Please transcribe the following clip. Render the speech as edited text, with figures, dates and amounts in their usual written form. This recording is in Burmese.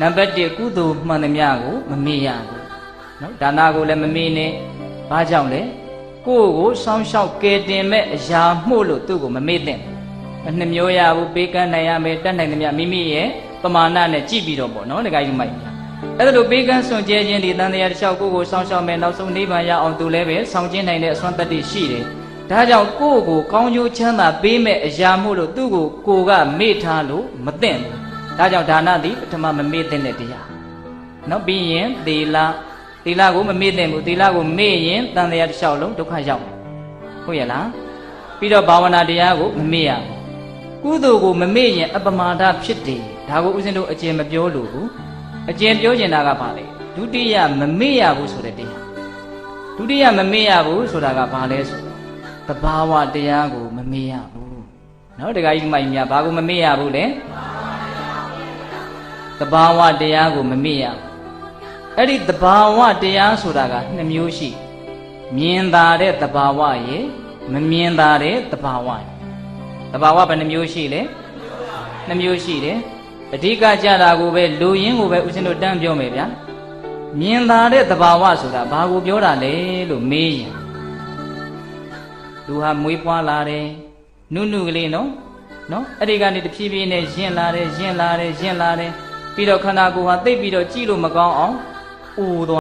နံပါတ်1ကုသိုလ်မှန်သမျှကိုမမေ့ရဘူးနော်ဒါနကိုလည်းမမေ့နဲ့ဘာကြောင့်လဲကိုယ့်ကိုစောင်းရှောက်ကယ်တင်မဲ့အရာမှုလို့သူ့ကိုမမေ့သင့်ဘူးနှမျိုးရဘူးပေးကမ်းနိုင်ရမယ်တတ်နိုင်သမျှမိမိရဲ့ပမာဏနဲ့ကြည့်ပြီးတော့ပေါ့နော်တခါကြီးမိုက်အဲ့ဒါလိုပေးကမ်းစွန့်ကြဲခြင်းဒီတန်တရားတစ်လျှောက်ကိုယ့်ကိုစောင်းရှောက်မယ်နောက်ဆုံးနိဗ္ဗာန်ရအောင်သူလည်းပဲဆောင်ကျဉ်နိုင်တဲ့အစွမ်းတတ္တိရှိတယ်ဒါကြောင့်ကိုယ့်ကိုကောင်းကျိုးချမ်းသာပေးမဲ့အရာမှုလို့သူ့ကိုကမေ့ထားလို့မသင့်ဘူးဒါကြောင့်ဒါနသည်ပထမမမေ့သင့်တဲ့တရားနောက်ပြီးရင်သီလကိုမမေ့သင့်ဘူးသီလကိုမေ့ရင်တန်တရားတစ်လျှောက်လုံးဒုက္ခရောက်ဟုတ်ရဲ့လားပြီးတော့ဘာဝနာတရားကိုမမေ့ရဘူးကုသိုလ်ကိုမမေ့ရင်အပမာဒဖြစ်တယ်ဒါကိုဦးဇင်းတို့အကျဉ်မပြောလို့ဘူးအကျဉ်ပြောကျင်တာကဘာလဲဒုတိယမမေ့ရဘူးဆိုတဲ့တရားဒုတိယမမေ့ရဘူးဆိုတာကဘာလဲဆိုသဘာဝတရားကိုမမေ့ရဘူးနော်တခါကြီးမိုက်များဘာကိုမမေ့ရဘူးလဲသဘာဝတရားကိုမမေ့ရဘူးအဲ့ဒီသဘာဝတရားဆိုတာက2မျိုးရှိမြင်သာတဲ့သဘာဝရယ်မမြင်သာတဲ့သဘာဝရယ်သဘာဝဘယ်နှမျိုးရှိလဲ2မျိုးရှိတယ်အဓိကကြတာကိုပဲလူရင်းကိုပဲဦးဇင်းတို့တန်းပြောမယ်ဗျာမြင်သာတဲ့သဘာဝဆိုတာဘာကိုပြောတာလဲလို့မေးရင်လူဟာမွေးဖွားလာတယ်နုနုကလေးနော်အဲ့ဒီကနေတဖြည်းဖြည်းနဲ့ရင့်လာတယ်ပြီးတော့ခန္ဓာကိုယ်ဟာသိပ်ပြီးတော့ကြည့်လို့မကောင်းအောင်အိုသွား